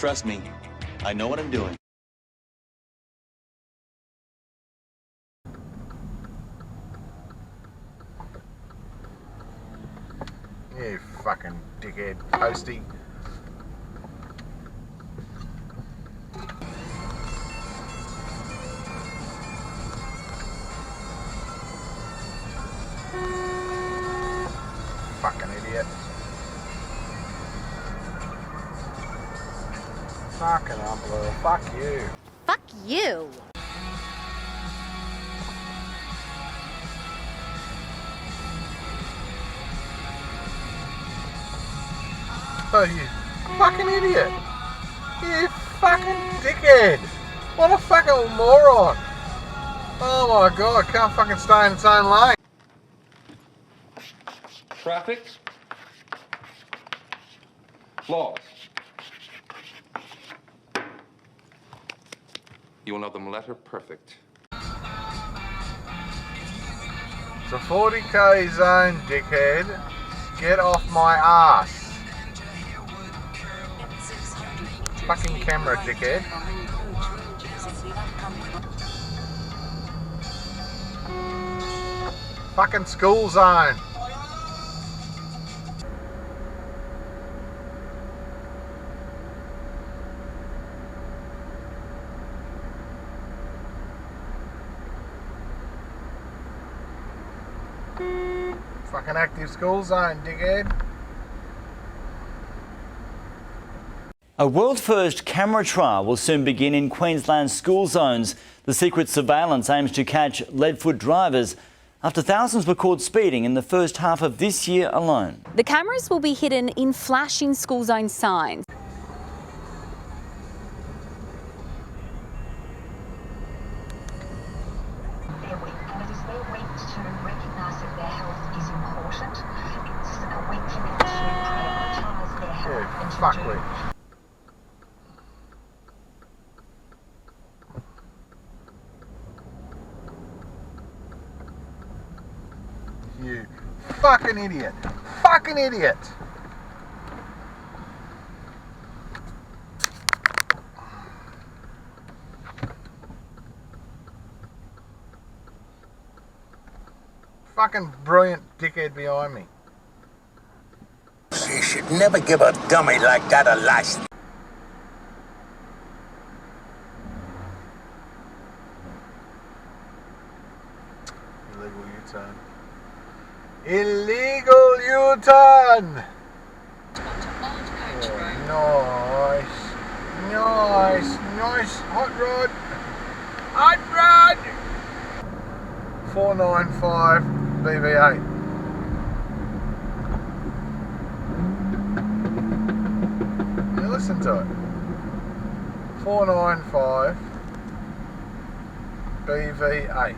Trust me, I know what I'm doing. You fucking dickhead, postie. Fucking idiot. Fucking unbelievable. Fuck you. Fuck you. Oh, you fucking idiot. You fucking dickhead. What a fucking moron. Oh my god, can't fucking stay in its own lane. Traffic laws. You will know them letter perfect. It's a 40k zone, dickhead. Get off my ass. Fucking camera, dickhead. Fucking school zone. Fucking active school zone, dickhead. A world-first camera trial will soon begin in Queensland's school zones. The secret surveillance aims to catch lead-foot drivers after thousands were caught speeding in the first half of this year alone. The cameras will be hidden in flashing school zone signs. Fuckwit. You fucking idiot. Fucking idiot. Fucking brilliant dickhead behind me. You should never give a dummy like that a license. Illegal U-turn. Illegal U-turn! Oh, nice. Nice. Hot rod. Hot rod! 495 BV8. Listen to it. 495 BV8.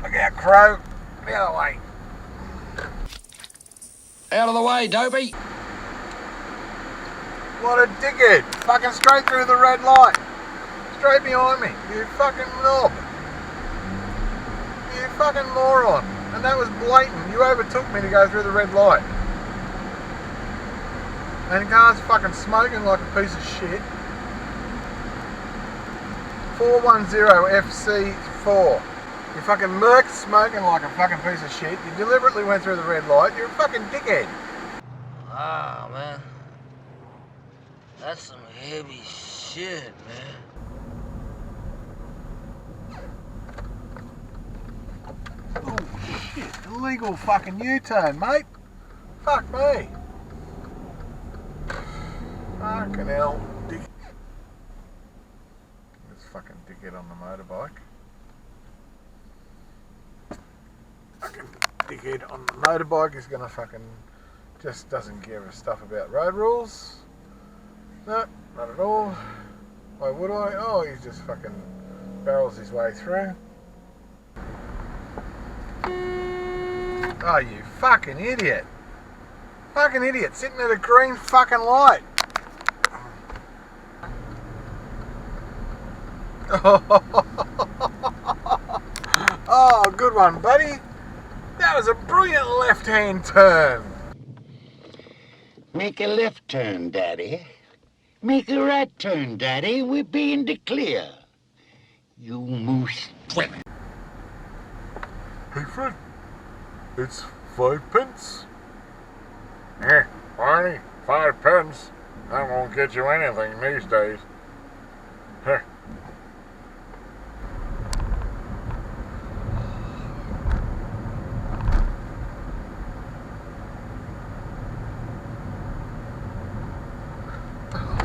Look out, Crow. Get out of the way. Out of the way, Dopey. What a dickhead. Fucking straight through the red light. Straight behind me. You fucking knob. You fucking moron. And that was blatant. You overtook me to go through the red light. And the car's fucking smoking like a piece of shit. 410 FC4. You fucking merc smoking like a fucking piece of shit. You deliberately went through the red light. You're a fucking dickhead. Ah, man. That's some heavy shit, man. Oh shit. Illegal fucking U-turn, mate. Fuck me. Fucking hell, dick. This fucking dickhead on the motorbike. Fucking dickhead on the motorbike is gonna fucking just doesn't give a stuff about road rules. No, not at all. Why would I? Oh, he just fucking barrels his way through. Oh, you fucking idiot. Fucking idiot, sitting at a green fucking light. Oh, good one, buddy. That was a brilliant left-hand turn. Make a left turn, Daddy. Make a right turn, Daddy. We're being the clear. You moose twit. Hey Fred, it's 5p. Yeah, Barney, 5p. That won't get you anything these days. Huh.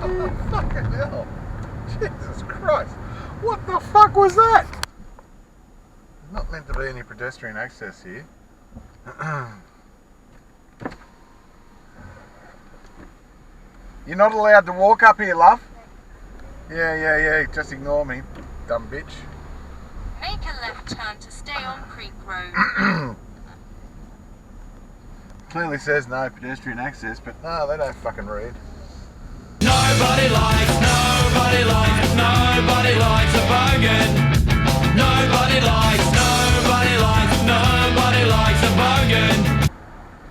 Oh, fucking hell. Jesus Christ. What the fuck was that? There's not meant to be any pedestrian access here. You're not allowed to walk up here, love. Yeah. Just ignore me, dumb bitch. Make a left turn to stay on Creek Road. Clearly says no pedestrian access, but no, they don't fucking read. Nobody likes a bogan. Nobody likes a bogan.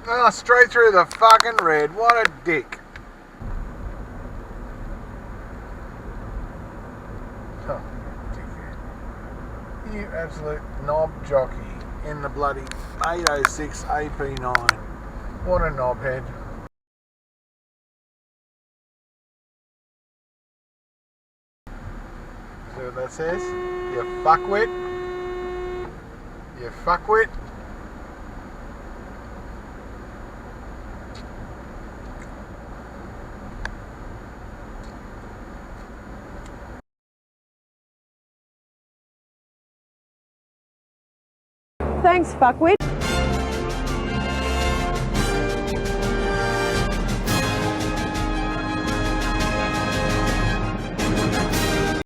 Oh, straight through the fucking red. What a dick. Oh, dickhead. You absolute knob jockey in the bloody 806 AP9. What a knobhead. See what that says? You fuckwit. You fuckwit. Thanks, fuckwit.